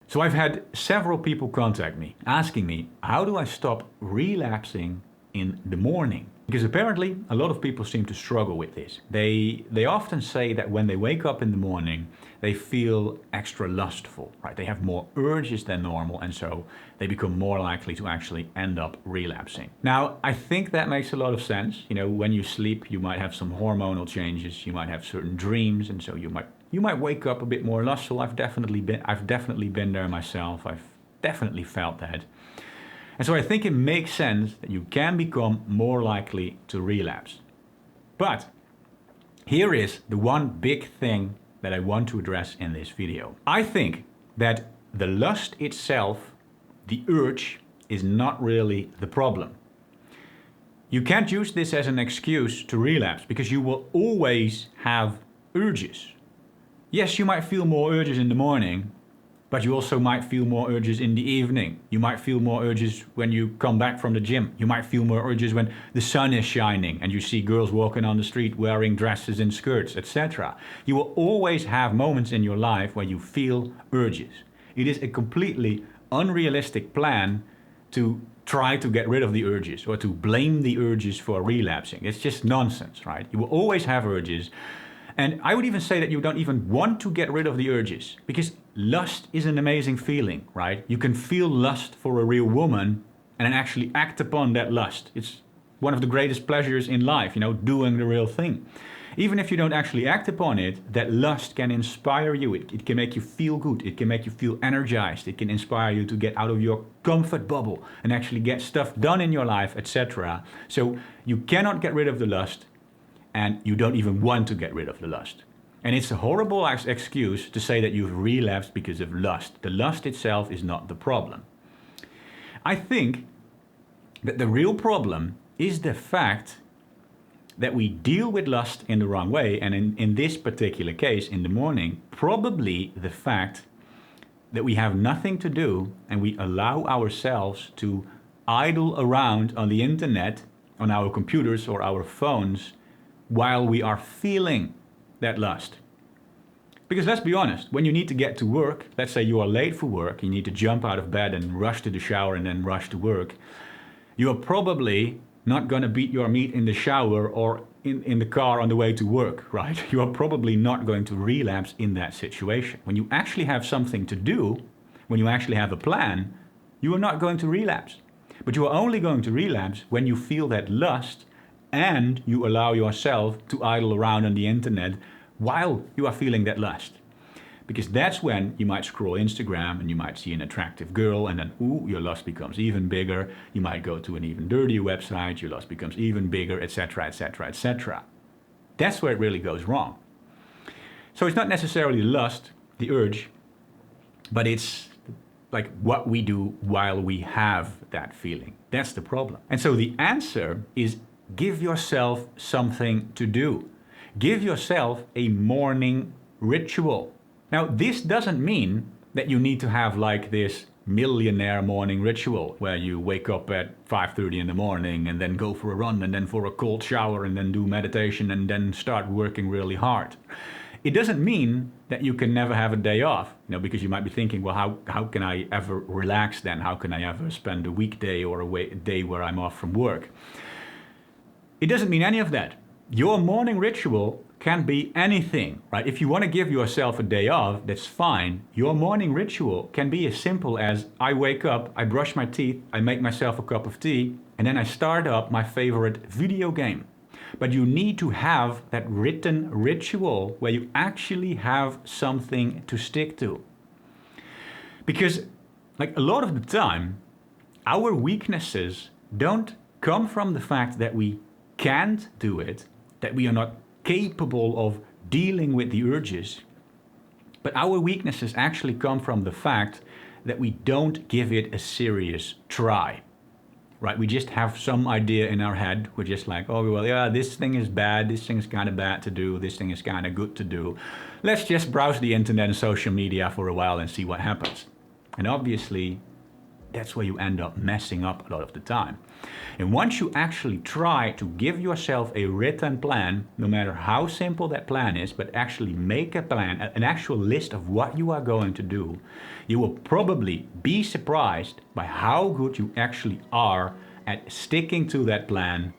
So I've had several people contact me asking me, how do I stop relapsing in the morning? Because apparently a lot of people seem to struggle with this. They often say that when they wake up in the morning, they feel extra lustful, right? They have more urges than normal, and so they become more likely to actually end up relapsing. Now, I think that makes a lot of sense. You know, when you sleep, you might have some hormonal changes, you might have certain dreams, and so you might wake up a bit more lustful. I've definitely been there myself. I've definitely felt that. And so I think it makes sense that you can become more likely to relapse. But here is the one big thing that I want to address in this video. I think that the lust itself, the urge, is not really the problem. You can't use this as an excuse to relapse because you will always have urges. Yes, you might feel more urges in the morning, but you also might feel more urges in the evening. You might feel more urges when you come back from the gym. You might feel more urges when the sun is shining and you see girls walking on the street wearing dresses and skirts, etc. You will always have moments in your life where you feel urges. It is a completely unrealistic plan to try to get rid of the urges or to blame the urges for relapsing. It's just nonsense, right? You will always have urges. And I would even say that you don't even want to get rid of the urges, because lust is an amazing feeling, right? You can feel lust for a real woman and then actually act upon that lust. It's one of the greatest pleasures in life, you know, doing the real thing. Even if you don't actually act upon it, that lust can inspire you. It can make you feel good. It can make you feel energized. It can inspire you to get out of your comfort bubble and actually get stuff done in your life, etc. So you cannot get rid of the lust, and you don't even want to get rid of the lust. And it's a horrible excuse to say that you've relapsed because of lust. The lust itself is not the problem. I think that the real problem is the fact that we deal with lust in the wrong way, and in this particular case, in the morning, probably the fact that we have nothing to do and we allow ourselves to idle around on the internet, on our computers or our phones, while we are feeling that lust. Because let's be honest, when you need to get to work, let's say you are late for work, you need to jump out of bed and rush to the shower and then rush to work, you are probably not going to beat your meat in the shower or in the car on the way to work, right? You are probably not going to relapse in that situation. When you actually have something to do, when you actually have a plan, you are not going to relapse. But you are only going to relapse when you feel that lust and you allow yourself to idle around on the internet while you are feeling that lust. Because that's when you might scroll Instagram and you might see an attractive girl and then, ooh, your lust becomes even bigger. You might go to an even dirtier website, your lust becomes even bigger, etc., etc., etc. That's where it really goes wrong. So it's not necessarily lust, the urge, but it's like what we do while we have that feeling. That's the problem. And so the answer is give yourself something to do. Give yourself a morning ritual. Now, this doesn't mean that you need to have like this millionaire morning ritual where you wake up at 5:30 in the morning and then go for a run and then for a cold shower and then do meditation and then start working really hard. It doesn't mean that you can never have a day off, you know, because you might be thinking, well, how can I ever relax then? How can I ever spend a weekday or a day where I'm off from work? It doesn't mean any of that. Your morning ritual can be anything, right? If you want to give yourself a day off, that's fine. Your morning ritual can be as simple as I wake up, I brush my teeth, I make myself a cup of tea, and then I start up my favorite video game. But you need to have that written ritual where you actually have something to stick to. Because like a lot of the time, our weaknesses don't come from the fact that we can't do it, that we are not capable of dealing with the urges. But our weaknesses actually come from the fact that we don't give it a serious try. Right? We just have some idea in our head. We're just like, oh, well, yeah, this thing is bad. This thing is kind of bad to do. This thing is kind of good to do. Let's just browse the internet and social media for a while and see what happens. And obviously, that's where you end up messing up a lot of the time. And once you actually try to give yourself a written plan, no matter how simple that plan is, but actually make a plan, an actual list of what you are going to do, you will probably be surprised by how good you actually are at sticking to that plan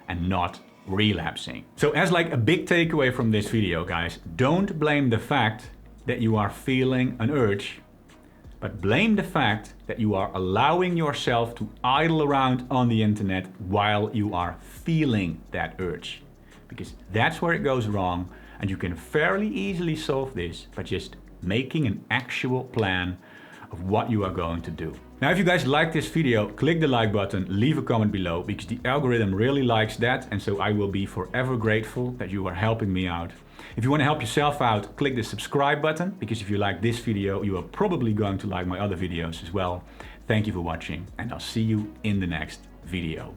and not relapsing. So as like a big takeaway from this video, guys, don't blame the fact that you are feeling an urge, but blame the fact that you are allowing yourself to idle around on the internet while you are feeling that urge. Because that's where it goes wrong, and you can fairly easily solve this by just making an actual plan of what you are going to do. Now, if you guys like this video, click the like button, leave a comment below, because the algorithm really likes that, and so I will be forever grateful that you are helping me out. If you want to help yourself out, click the subscribe button, because if you like this video, you are probably going to like my other videos as well. Thank you for watching, and I'll see you in the next video.